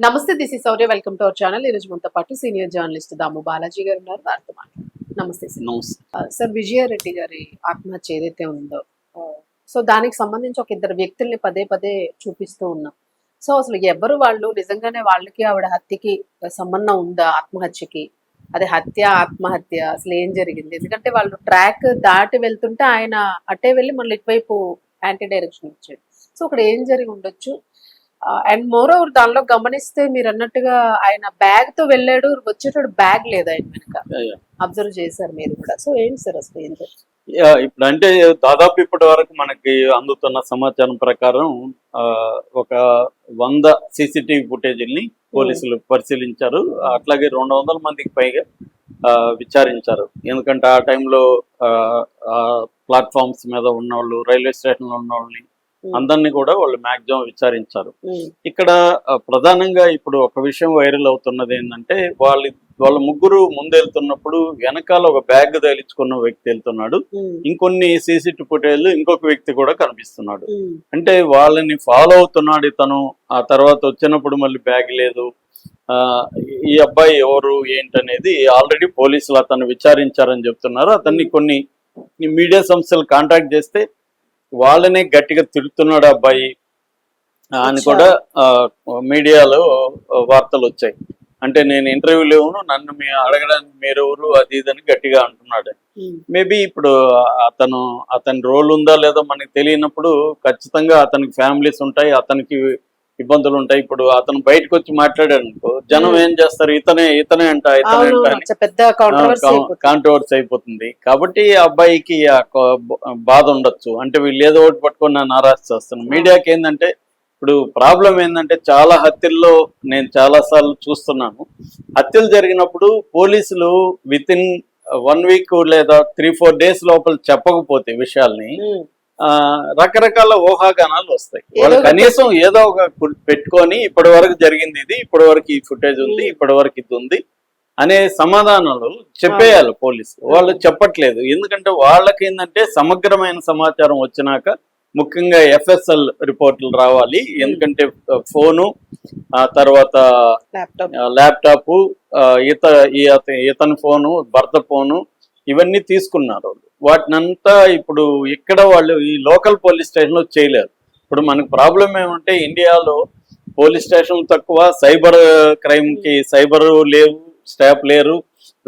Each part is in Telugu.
నమస్తే, this is Sourya. Welcome to our channel. ఈ రోజు మనతో పాటు సీనియర్ జర్నలిస్ట్ దాము బాలాజీ గారు ఉన్నారు. వారితో మాట్లాడుతున్నాం. నమస్తే సార్. సార్, విజయారెడ్డి గారి ఆత్మహత్య ఏదైతే ఉందో, సో దానికి సంబంధించి ఒక ఇద్దరు వ్యక్తుల్ని పదే పదే చూపిస్తూ ఉన్నాం. సో అసలు ఎవరు వాళ్ళు, నిజంగానే వాళ్ళకి ఆవిడ హత్యకి సంబంధం ఉందా, ఆత్మహత్యకి? అది హత్య, ఆత్మహత్య, అసలు ఏం జరిగింది? ఎందుకంటే వాళ్ళు ట్రాక్ దాటి వెళ్తుంటే ఆయన అట్టే వెళ్ళి మళ్ళీ ఇటువైపు యాంటీ డైరెక్షన్ ఇచ్చాడు. సో అక్కడ ఏం జరిగి ఉండొచ్చు? అండ్ మోర్ ఓవర్ దానిలో గమనిస్తే మీరు అన్నట్టుగా ఆయన బ్యాగ్ తో వెళ్ళాడు, వచ్చేటప్పుడు బ్యాగ్ లేదు ఆయన వెనక. అబ్జర్వ్ చేశారు మీరు కూడా. సో ఏంటి సార్ అసలు ఏం జరిగింది? ఇప్పుడు అంటే దాదాపు ఇప్పటి వరకు మనకి అందుతున్న సమాచారం ప్రకారం ఒక 100 CCTV ఫుటేజీల్ని పోలీసులు పరిశీలించారు. అట్లాగే 200 మందికి పైగా విచారించారు. ఎందుకంటే ఆ టైంలో ప్లాట్ఫామ్స్ మీద ఉన్నవాళ్ళు, రైల్వే స్టేషన్లో ఉన్న వాళ్ళని అందరినీ కూడా వాళ్ళు మ్యాక్సిమం విచారించారు. ఇక్కడ ప్రధానంగా ఇప్పుడు ఒక విషయం వైరల్ అవుతున్నది ఏంటంటే, వాళ్ళ ముగ్గురు ముందెళ్తున్నప్పుడు వెనకాల ఒక బ్యాగ్ తగిలించుకున్న వ్యక్తి వెళ్తున్నాడు. ఇంకొన్ని CCTV ఫుటేజ్ ఇంకొక వ్యక్తి కూడా కనిపిస్తున్నాడు. అంటే వాళ్ళని ఫాలో అవుతున్నాడు ఇతను. ఆ తర్వాత వచ్చినప్పుడు మళ్ళీ బ్యాగ్ లేదు. ఈ అబ్బాయి ఎవరు ఏంటనేది ఆల్రెడీ పోలీసులు అతను విచారించారని చెప్తున్నారు. అతన్ని కొన్ని మీడియా సంస్థలు కాంటాక్ట్ చేస్తే వాళ్ళనే గట్టిగా తిడుతున్నాడు అబ్బాయి అని కూడా మీడియాలో వార్తలు వచ్చాయి. అంటే నేను ఇంటర్వ్యూలో నన్ను అడగడానికి మీరెవరు, అది ఇదని గట్టిగా అంటున్నాడు. మేబీ ఇప్పుడు అతని రోల్ ఉందా లేదో మనకి తెలియనప్పుడు ఖచ్చితంగా అతనికి ఫ్యామిలీస్ ఉంటాయి, అతనికి ఇబ్బందులు ఉంటాయి. ఇప్పుడు అతను బయటకు వచ్చి మాట్లాడాడు అనుకో, జనం ఏం చేస్తారు, ఇతనే అంట కాంట్రవర్సీ అయిపోతుంది. కాబట్టి ఆ అబ్బాయికి బాధ ఉండొచ్చు. అంటే వీళ్ళు ఏదో ఒకటి పట్టుకొని నన్ను నారాజ్ చేస్తున్నాను. మీడియాకి ఏంటంటే ఇప్పుడు ప్రాబ్లం ఏంటంటే, చాలా హత్యల్లో నేను చాలా సార్లు చూస్తున్నాను. హత్యలు జరిగినప్పుడు పోలీసులు వితిన్ 1 వీక్ లేదా 3-4 డేస్ లోపల చెప్పకపోతే విషయాల్ని రకరకాల ఊహాగానాలు వస్తాయి. వాళ్ళు కనీసం ఏదో ఒక పెట్టుకొని ఇప్పటి వరకు జరిగింది ఇది, ఇప్పటి వరకు ఈ ఫుటేజ్ ఉంది, ఇప్పటి వరకు ఇది ఉంది అనే సమాధానాలు చెప్పేయాలి పోలీసులు. వాళ్ళు చెప్పట్లేదు. ఎందుకంటే వాళ్ళకి ఏంటంటే సమగ్రమైన సమాచారం వచ్చినాక ముఖ్యంగా FSL రిపోర్టులు రావాలి. ఎందుకంటే ఫోను, తర్వాత ల్యాప్టాప్, ఇతని ఫోను, భర్త ఫోను, ఇవన్నీ తీసుకున్నారు. వాటినంతా ఇప్పుడు ఇక్కడ వాళ్ళు ఈ లోకల్ పోలీస్ స్టేషన్లో చేయలేరు. ఇప్పుడు మనకు ప్రాబ్లం ఏమంటే, ఇండియాలో పోలీస్ స్టేషన్లు తక్కువ, సైబర్ క్రైమ్కి సైబర్ లేవు, స్టాఫ్ లేరు.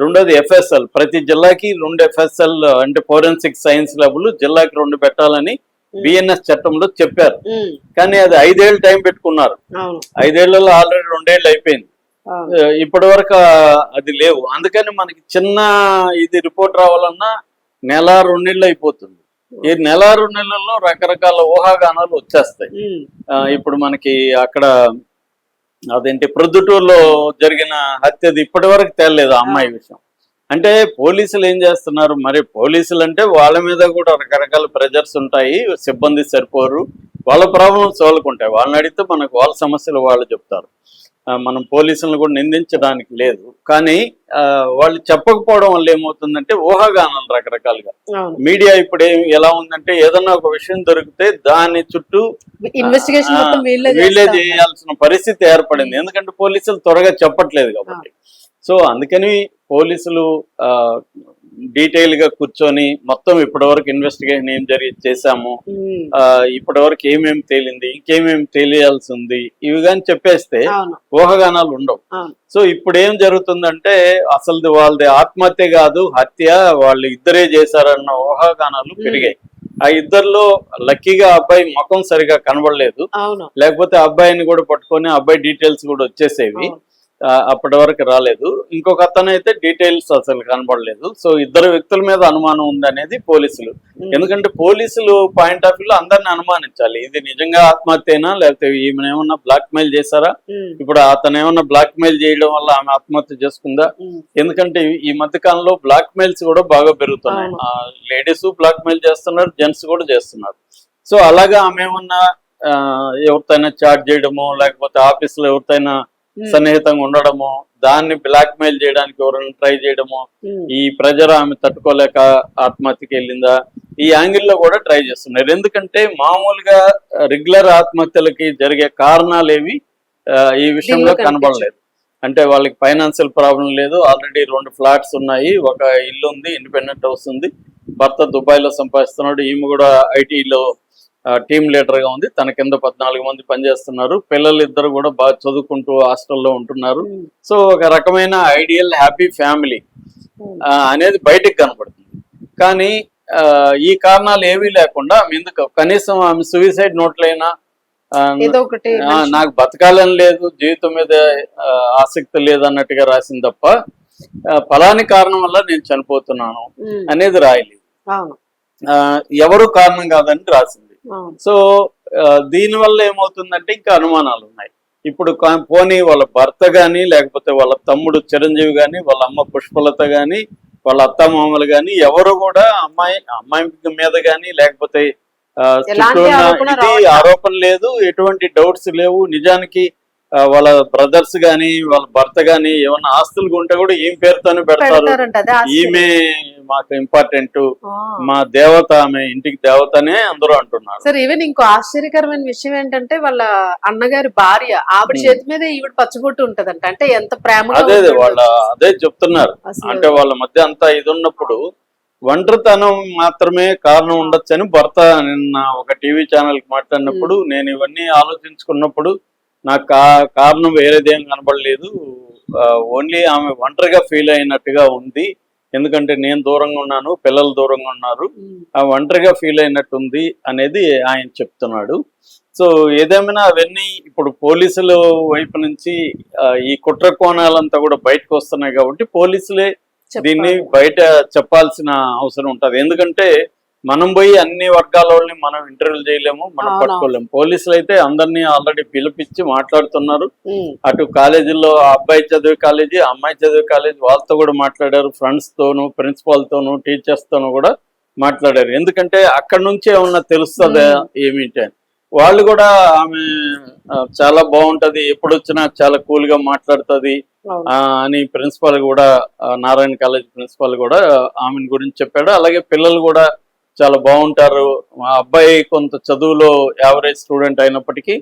రెండోది FSL, ప్రతి జిల్లాకి 2 FSL అంటే ఫోరెన్సిక్ సైన్స్ ల్యాబ్లు జిల్లాకి 2 పెట్టాలని BNS చట్టంలో చెప్పారు. కానీ అది 5 ఏళ్ళు టైం పెట్టుకున్నారు. 5 ఏళ్లలో ఆల్రెడీ 2 ఏళ్ళు అయిపోయింది. ఇప్పటి వరకు అది లేవు. అందుకని మనకి చిన్న ఇది రిపోర్ట్ రావాలన్నా 1-2 నెలలు అయిపోతుంది. ఈ 1-2 నెలల్లో రకరకాల ఊహాగానాలు వచ్చేస్తాయి. ఇప్పుడు మనకి అక్కడ అదేంటి ప్రొద్దుటూరులో జరిగిన హత్యది ఇప్పటి వరకు తేలలేదు ఆ అమ్మాయి విషయం. అంటే పోలీసులు ఏం చేస్తున్నారు మరి? పోలీసులు అంటే వాళ్ళ మీద కూడా రకరకాల ప్రెజర్స్ ఉంటాయి, సిబ్బంది సరిపోరు, వాళ్ళ ప్రాబ్లమ్స్ వాళ్ళకు ఉంటాయి. వాళ్ళని అడిగితే మనకు వాళ్ళ సమస్యలు వాళ్ళు చెప్తారు. మనం పోలీసులను కూడా నిందించడానికి లేదు. కానీ వాళ్ళు చెప్పకపోవడం వల్ల ఏమవుతుందంటే ఊహాగానాలు రకరకాలుగా. మీడియా ఇప్పుడు ఎలా ఉందంటే, ఏదన్నా ఒక విషయం దొరికితే దాని చుట్టూ ఇన్వెస్టిగేషన్ వీళ్ళే చేయాల్సిన పరిస్థితి ఏర్పడింది. ఎందుకంటే పోలీసులు త్వరగా చెప్పట్లేదు కాబట్టి. సో అందుకని పోలీసులు డీటెయిల్ గా కూర్చొని మొత్తం ఇప్పటివరకు ఇన్వెస్టిగేషన్ ఏం చేశాము, ఇప్పటివరకు ఏమేమి తేలింది, ఇంకేమేమి తెలియాల్సి ఉంది, ఇవి కానీ చెప్పేస్తే ఊహాగానాలు ఉండవు. సో ఇప్పుడు ఏం జరుగుతుందంటే, అసలు వాళ్ళది ఆత్మహత్య కాదు, హత్య, వాళ్ళు ఇద్దరే చేశారన్న ఊహాగానాలు పెరిగాయి. ఆ ఇద్దరిలో లక్కీగా అబ్బాయి ముఖం సరిగా కనబడలేదు, లేకపోతే అబ్బాయిని కూడా పట్టుకొని అబ్బాయి డీటెయిల్స్ కూడా వచ్చేసేవి. అప్పటి వరకు రాలేదు. ఇంకొక అతను అయితే డీటెయిల్స్ అసలు కనబడలేదు. సో ఇద్దరు వ్యక్తుల మీద అనుమానం ఉంది అనేది పోలీసులు. ఎందుకంటే పోలీసులు పాయింట్ ఆఫ్ వ్యూలో అందరిని అనుమానించాలి. ఇది నిజంగా ఆత్మహత్యనా, లేకపోతే ఈమె ఏమన్నా బ్లాక్ మెయిల్ చేశారా? ఇప్పుడు అతను ఏమన్నా బ్లాక్ మెయిల్ చేయడం వల్ల ఆమె ఆత్మహత్య చేసుకుందా? ఎందుకంటే ఈ మధ్య కాలంలో బ్లాక్ మెయిల్స్ కూడా బాగా పెరుగుతున్నాయి. లేడీస్ బ్లాక్ మెయిల్ చేస్తున్నారు, జెంట్స్ కూడా చేస్తున్నారు. సో అలాగా ఆమె ఏమన్నా ఎవరితోనైనా చాట్ చేయడమో, లేకపోతే ఆఫీసులో ఎవరితోనైనా సన్నిహితంగా ఉండడము, దాన్ని బ్లాక్ మెయిల్ చేయడానికి ఎవరైనా ట్రై చేయడము, ఈ ప్రెజర్ ఆమె తట్టుకోలేక ఆత్మహత్యకి వెళ్ళిందా, ఈ యాంగిల్లో కూడా ట్రై చేస్తున్నారు. ఎందుకంటే మామూలుగా రెగ్యులర్ ఆత్మహత్యలకి జరిగే కారణాలేవి ఈ విషయంలో దీనిలో కనబడలేదు. అంటే వాళ్ళకి ఫైనాన్షియల్ ప్రాబ్లం లేదు, ఆల్రెడీ 2 ఫ్లాట్స్ ఉన్నాయి, ఒక ఇల్లు ఉంది, ఇండిపెండెంట్ హౌస్ ఉంది, భర్త దుబాయ్లో సంపాదిస్తున్నాడు, ఈమె కూడా ఐటీలో టీమ్ లీడర్గా ఉంది, తన కింద 14 మంది పనిచేస్తున్నారు, పిల్లలు ఇద్దరు కూడా బాగా చదువుకుంటూ హాస్టల్లో ఉంటున్నారు. సో ఒక రకమైన ఐడియల్ హ్యాపీ ఫ్యామిలీ అనేది బయటికి కనపడుతుంది. కానీ ఈ కారణాలు ఏవీ లేకుండా ఎందుకు కనీసం ఆమె సూసైడ్ నోట్లైనా ఏదో ఒకటి నాకు బతకాలని లేదు, జీవితం మీద ఆసక్తి లేదు అన్నట్టుగా రాసింది తప్ప ఫలాని కారణం వల్ల నేను చనిపోతున్నాను అనేది రాయలేదు. ఎవరు కారణం కాదని రాసింది. సో దీనివల్ల ఏమవుతుందంటే ఇంకా అనుమానాలు ఉన్నాయి. ఇప్పుడు పోనీ వాళ్ళ భర్త గాని, లేకపోతే వాళ్ళ తమ్ముడు చిరంజీవి గాని, వాళ్ళ అమ్మ పుష్పలత గాని, వాళ్ళ అత్తమామలు గాని ఎవరు కూడా అమ్మాయి మీద గాని, లేకపోతే ఇది ఆరోపణ లేదు, ఎటువంటి డౌట్స్ లేవు. నిజానికి వాళ్ళ బ్రదర్స్ గాని, వాళ్ళ భర్త గాని ఏమన్నా ఆస్తులు ఉంటే కూడా ఈమె పేరుతోనే పెడతారు. ఈమె మాకు ఇంపార్టెంట్, మా దేవత, ఆమె ఇంటికి దేవతనే అందరూ అంటున్నారు. సార్ ఈవెన్ ఇంకో ఆశ్చర్యకరమైన విషయం ఏంటంటే వాళ్ళ అన్నగారి భార్య ఆవిడ చేతి మీద ఈవిడ పచ్చబొట్టు ఉంటదంట. అంటే ఎంత ప్రేమ. అదే చెప్తున్నారు. అంటే వాళ్ళ మధ్య అంతా ఇది ఉన్నప్పుడు ఒంటరితనం మాత్రమే కారణం ఉండొచ్చని భర్త నిన్న ఒక టీవీ ఛానల్ కి మాట్లాడినప్పుడు నేను ఇవన్నీ ఆలోచించుకున్నప్పుడు నాకు కారణం వేరేదేం కనబడలేదు, ఓన్లీ ఆమె ఒంటరిగా ఫీల్ అయినట్టుగా ఉంది, ఎందుకంటే నేను దూరంగా ఉన్నాను, పిల్లలు దూరంగా ఉన్నారు, ఆ ఒంటరిగా ఫీల్ అయినట్టు ఉంది అనేది ఆయన చెప్తున్నాడు. సో ఏదేమైనా అవన్నీ ఇప్పుడు పోలీసుల వైపు నుంచి ఈ కుట్ర కోణాలంతా కూడా బయటకు వస్తున్నాయి కాబట్టి పోలీసులే దీన్ని బయట చెప్పాల్సిన అవసరం ఉంటది. ఎందుకంటే మనం పోయి అన్ని వర్గాల వాళ్ళని మనం ఇంటర్వ్యూలు చేయలేము, మనం పట్టుకోలేము. పోలీసులు అయితే అందరినీ ఆల్రెడీ పిలిపించి మాట్లాడుతున్నారు. అటు కాలేజీల్లో అబ్బాయి చదివే కాలేజీ, అమ్మాయి చదివే కాలేజీ వాళ్ళతో కూడా మాట్లాడారు, ఫ్రెండ్స్ తోను, ప్రిన్సిపాల్ తోను, టీచర్స్ తోను కూడా మాట్లాడారు. ఎందుకంటే అక్కడ నుంచి ఏమన్నా తెలుస్తుందా ఏమిటి అని. వాళ్ళు కూడా ఆమె చాలా బాగుంటది, ఎప్పుడు వచ్చినా చాలా కూల్ గా మాట్లాడుతుంది అని ప్రిన్సిపాల్ కూడా, నారాయణ కాలేజ్ ప్రిన్సిపాల్ కూడా ఆమె గురించి చెప్పాడు. అలాగే పిల్లలు కూడా చాలా బాగుంటారు, మా అబ్బాయి కొంత చదువులో యావరేజ్ స్టూడెంట్ అయినప్పటికీ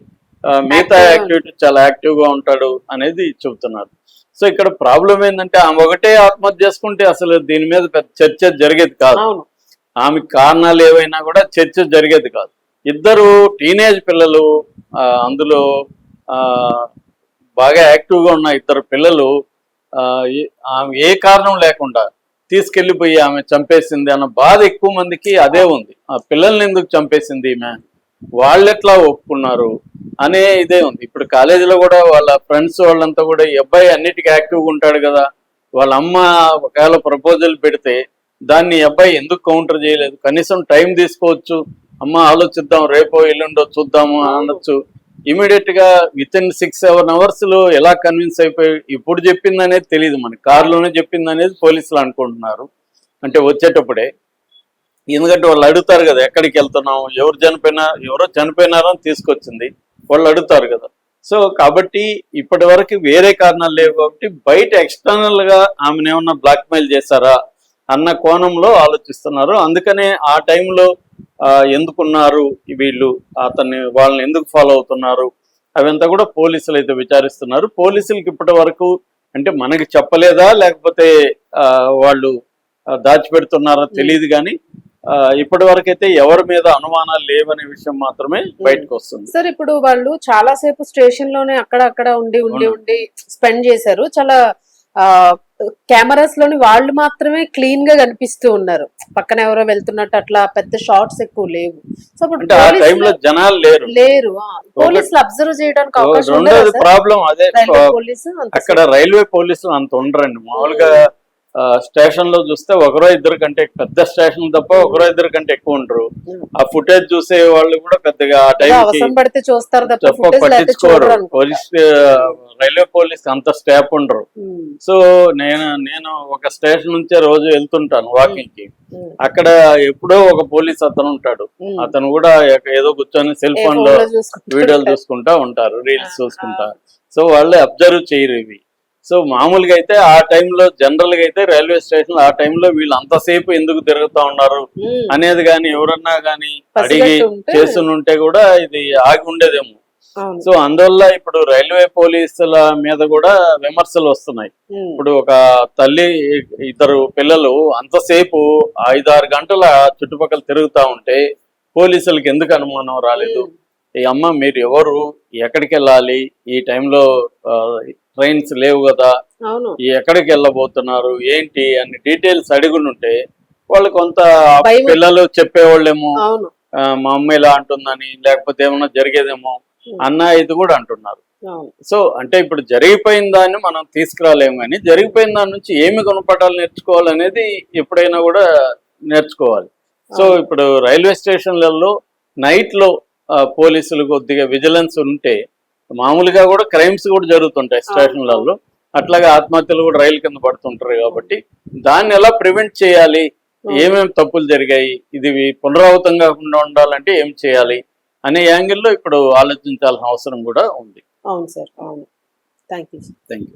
మిగతా యాక్టివిటీ చాలా యాక్టివ్ గా ఉంటాడు అనేది చెబుతున్నారు. సో ఇక్కడ ప్రాబ్లం ఏంటంటే ఆమె ఒకటే ఆత్మహత్య చేసుకుంటే అసలు దీని మీద పెద్ద చర్చ జరిగేది కాదు. ఆమె కారణాలు ఏవైనా కూడా చర్చ జరిగేది కాదు. ఇద్దరు టీనేజ్ పిల్లలు, అందులో బాగా యాక్టివ్ గా ఉన్న ఇద్దరు పిల్లలు ఆమె ఏ కారణం లేకుండా తీసుకెళ్లిపోయి ఆమె చంపేసింది అన్న బాధ ఎక్కువ మందికి అదే ఉంది. ఆ పిల్లల్ని ఎందుకు చంపేసింది ఈమె, వాళ్ళెట్లా ఒప్పుకున్నారు అనే ఇదే ఉంది. ఇప్పుడు కాలేజీలో కూడా వాళ్ళ ఫ్రెండ్స్ వాళ్ళంతా కూడా ఈ అబ్బాయి అన్నిటికీ యాక్టివ్గా ఉంటాడు కదా, వాళ్ళ అమ్మ ఒకవేళ ప్రపోజల్ పెడితే దాన్ని అబ్బాయి ఎందుకు కౌంటర్ చేయలేదు, కనీసం టైం తీసుకోవచ్చు, అమ్మ ఆలోచిద్దాం, రేపో ఎల్లుండో చూద్దాము అనొచ్చు. ఇమీడియట్ గా విత్ ఇన్ 6-7 అవర్స్ లో ఎలా కన్విన్స్ అయిపోయి ఇప్పుడు చెప్పింది అనేది తెలియదు, మనకి కారులోనే చెప్పింది అనేది పోలీసులు అనుకుంటున్నారు. అంటే వచ్చేటప్పుడే, ఎందుకంటే వాళ్ళు అడుగుతారు కదా ఎక్కడికి వెళ్తున్నాం, ఎవరో చనిపోయినారని తీసుకొచ్చింది, వాళ్ళు అడుగుతారు కదా. సో కాబట్టి ఇప్పటి వరకు వేరే కారణాలు లేవు కాబట్టి బయట ఎక్స్టర్నల్ గా ఆమెను ఏమన్నా బ్లాక్మెయిల్ చేశారా అన్న కోణంలో ఆలోచిస్తున్నారు. అందుకనే ఆ టైంలో ఎందుకున్నారు వీళ్ళు, వాళ్ళని ఎందుకు ఫాలో అవుతున్నారు అవంతా కూడా పోలీసులు అయితే విచారిస్తున్నారు. పోలీసులకి ఇప్పటి వరకు అంటే మనకి చెప్పలేదా లేకపోతే వాళ్ళు దాచిపెడుతున్నారో తెలియదు, కానీ ఇప్పటి వరకు అయితే ఎవరి మీద అనుమానాలు లేవనే విషయం మాత్రమే బయటకు వస్తుంది. సార్ ఇప్పుడు వాళ్ళు చాలా సేపు స్టేషన్ లోనే అక్కడ ఉండి స్పెండ్ చేశారు. చాలా కెమెరాస్ లోని వాళ్ళు మాత్రమే క్లీన్ గా కనిపిస్తూ ఉన్నారు, పక్కన ఎవరో వెళ్తున్నట్టు అట్లా పెద్ద షార్ట్స్ ఎక్కువ లేవు. సో జనాలు లేరు, పోలీసులు అబ్జర్వ్ చేయడానికి అవకాశం ఉండదు. ప్రాబ్లం అదే, అక్కడ రైల్వే పోలీసులు అంత ఉండరండి. మామూలుగా స్టేషన్ లో చూస్తే ఒకరో ఇద్దరు కంటే, పెద్ద స్టేషన్ తప్ప ఒకరో ఇద్దరు కంటే ఎక్కువ ఉండరు. ఆ ఫుటేజ్ చూసే వాళ్ళు కూడా పెద్దగా ఆ టైంకి పట్టించుకోరు. పోలీస్ రైల్వే పోలీస్ అంత స్టాఫ్ ఉండరు. సో నేను ఒక స్టేషన్ నుంచే రోజు వెళ్తుంటాను వాకింగ్ కి. అక్కడ ఎప్పుడో ఒక పోలీస్ అతను ఉంటాడు, అతను కూడా ఏదో కూర్చొని సెల్ ఫోన్ లో వీడియోలు చూసుకుంటా ఉంటారు, రీల్స్ చూసుకుంటా. సో వాళ్ళే అబ్జర్వ్ చేయరు ఇవి. సో మామూలుగా అయితే ఆ టైంలో జనరల్ గా అయితే రైల్వే స్టేషన్ ఆ టైంలో వీళ్ళు అంతసేపు ఎందుకు తిరుగుతా ఉన్నారు అనేది కానీ ఎవరన్నా కానీ అడిగి చేస్తుంటే కూడా ఇది ఆగి ఉండేదేమో. అవును. సో అందువల్ల ఇప్పుడు రైల్వే పోలీసుల మీద కూడా విమర్శలు వస్తున్నాయి. ఉమ్, ఇప్పుడు ఒక తల్లి ఇద్దరు పిల్లలు అంతసేపు 5-6 గంటల చుట్టుపక్కల తిరుగుతా ఉంటే పోలీసులకి ఎందుకు అనుమానం రాలేదు? ఉమ్, ఈ అమ్మ మీరు ఎవరు, ఎక్కడికి వెళ్ళాలి, ఈ టైంలో ట్రైన్స్ లేవు కదా, అవును. ఎక్కడికి వెళ్ళబోతున్నారు ఏంటి అని డీటెయిల్స్ అడుగునుంటే వాళ్ళు కొంత భయం. పిల్లలు చెప్పేవాళ్ళేమో అవును. మా అమ్మ ఇలా అంటుందని, లేకపోతే ఏమన్నా జరిగేదేమో అన్న ఇది కూడా అంటున్నారు. అవును. సో అంటే ఇప్పుడు జరిగిపోయిన దాన్ని మనం తీసుకురాలేము, కానీ జరిగిపోయిన దాని నుంచి ఏమి గుణపాఠాలు నేర్చుకోవాలనేది ఎప్పుడైనా కూడా నేర్చుకోవాలి. సో అవును. ఇప్పుడు రైల్వే స్టేషన్లలో నైట్లో పోలీసులు కొద్దిగా విజిలెన్స్ ఉంటే మామూలుగా కూడా క్రైమ్స్ కూడా జరుగుతుంటాయి స్టేషన్లలో. అట్లాగే ఆత్మహత్యలు కూడా రైలు కింద పడుతుంటారు. కాబట్టి దాన్ని ఎలా ప్రివెంట్ చేయాలి, ఏమేమి తప్పులు జరిగాయి, ఇది పునరావృతం కాకుండా ఉండాలంటే ఏం చేయాలి అనే యాంగిల్లో ఇప్పుడు ఆలోచించాల్సిన అవసరం కూడా ఉంది. అవును సార్. అవును. Thank you. Thank you.